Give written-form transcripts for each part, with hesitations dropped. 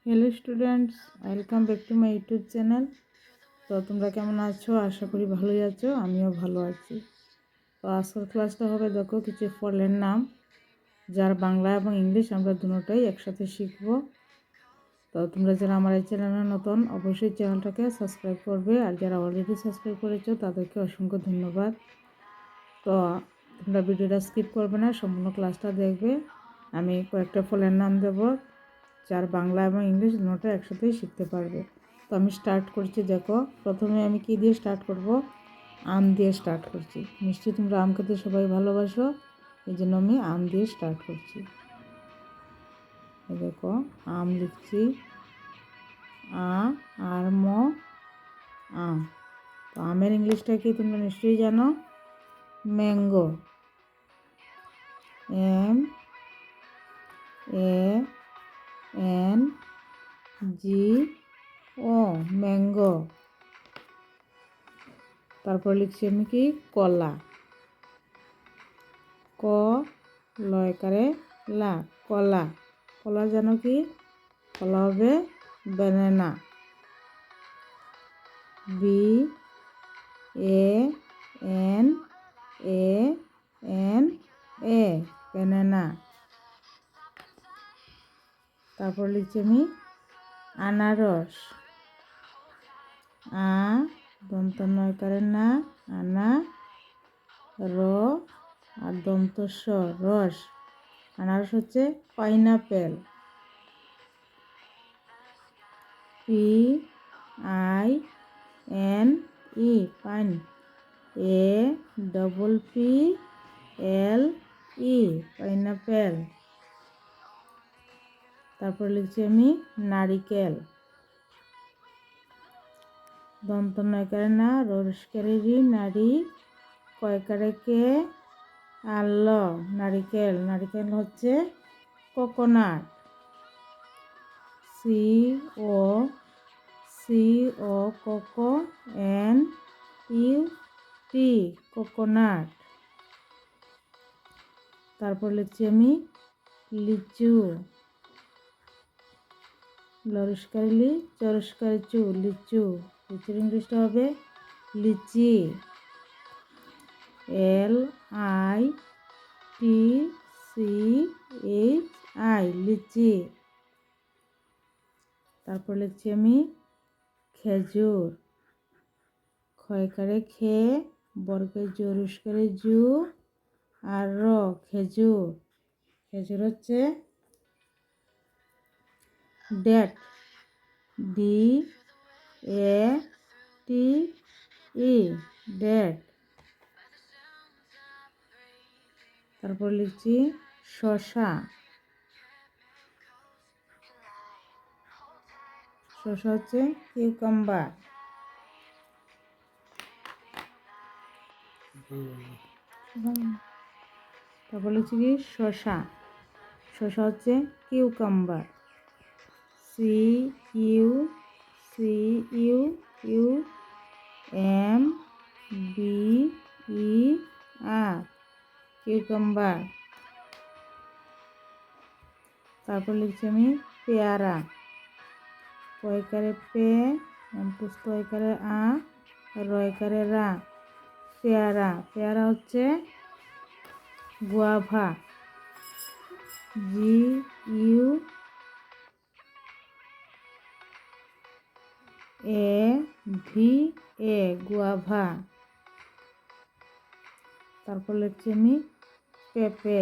Hello students, welcome back to my YouTube channel. তো তোমরা কেমন আছো? আশা করি ভালোই আছো, আমিও ভালো আছি। তো আজকের ক্লাসটা হবে দেখো কিছু ফলের নাম, যার বাংলা এবং ইংলিশ আমরা দুটোটাই একসাথে শিখবো। তো তোমরা যারা আমার এই চ্যানেলে নতুন, অবশ্যই চ্যানেলটাকে সাবস্ক্রাইব করবে, আর যারা অলরেডি সাবস্ক্রাইব করেছো তাদেরকে অসংখ্য ধন্যবাদ। তো তোমরা ভিডিওটা স্কিপ করবে না, সম্পূর্ণ ক্লাসটা দেখবে। আমি কয়েকটা ফলের নাম দেবো, যার বাংলা এবং ইংলিশ দুটোটা একসাথেই শিখতে পারবে। তো আমি স্টার্ট করছি। দেখো, প্রথমে আমি কি দিয়ে স্টার্ট করব? আম দিয়ে স্টার্ট করছি। নিশ্চয়ই তোমরা আম খেতে সবাই ভালোবাসো, এই জন্য আমি আম দিয়ে স্টার্ট করছি। এই দেখো, আম লিখছি, আ আর ম আম। তো আমের ইংলিশটা কি তোমরা নিশ্চয়ই জানো, mango. M A N G O, mango. তারপর লিখছি আমি কি, কলা। ক লয়কারে লা, কলা। কলা জানো কি? কলা হবে banana. B A N A N A, banana. তারপর লিখছি আমি আনারস। আ দন্ত নয়কারে না, আনা, র আর দন্ত স, রস। আনারস হচ্ছে pineapple. P I N E, pine. A double P L E, pineapple. তারপর লিখছি আমি নারিকেল। দন্ত নয়কারে না, রসকারে রি, নারী, কয়কারে কে, আল, নারিকেল। নারিকেল হচ্ছে coconut. C O coco, N U T, coconut. তারপর লিখছি আমি লিচু। লরস্কারি লি, চরস্কারি চু, লিচু। লিচুর ইংলিশটা হবে litchi. L I T C H I, litchi. তারপর লিখছি আমি খেজুর। ক্ষয়কারে খে, বর্গে জরুস্কারে জু, আর র, খেজুর। খেজুর হচ্ছে date. D A T E, date. তারপর লিখছি শসা। শসা হচ্ছে কিউকাম্বার। তারপর লিখছি কি, শসা। শসা হচ্ছে cucumber. C U U M B E R, cucumber. তারপর লিখছি আমি পেয়ারা। পয়কারে পে, অন্তুস্তয়কারে আ, রয়কারে রা, পেয়ারা। পেয়ারা হচ্ছে guava. G U A V A, guava. তারপর লিখছি আমি পেঁপে।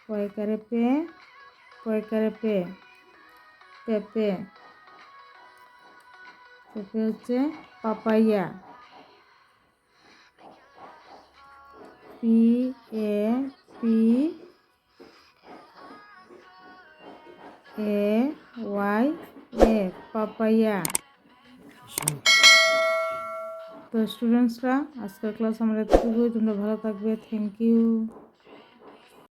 পয়কারে পে, পয়কারে পে, পেঁপে। পেঁপে হচ্ছে papaya. P A P A Y A, papaya. তো স্টুডেন্টসরা, আজকের ক্লাস আমরা এতটুকুই। তোমরা ভালো থাকবে। Thank you.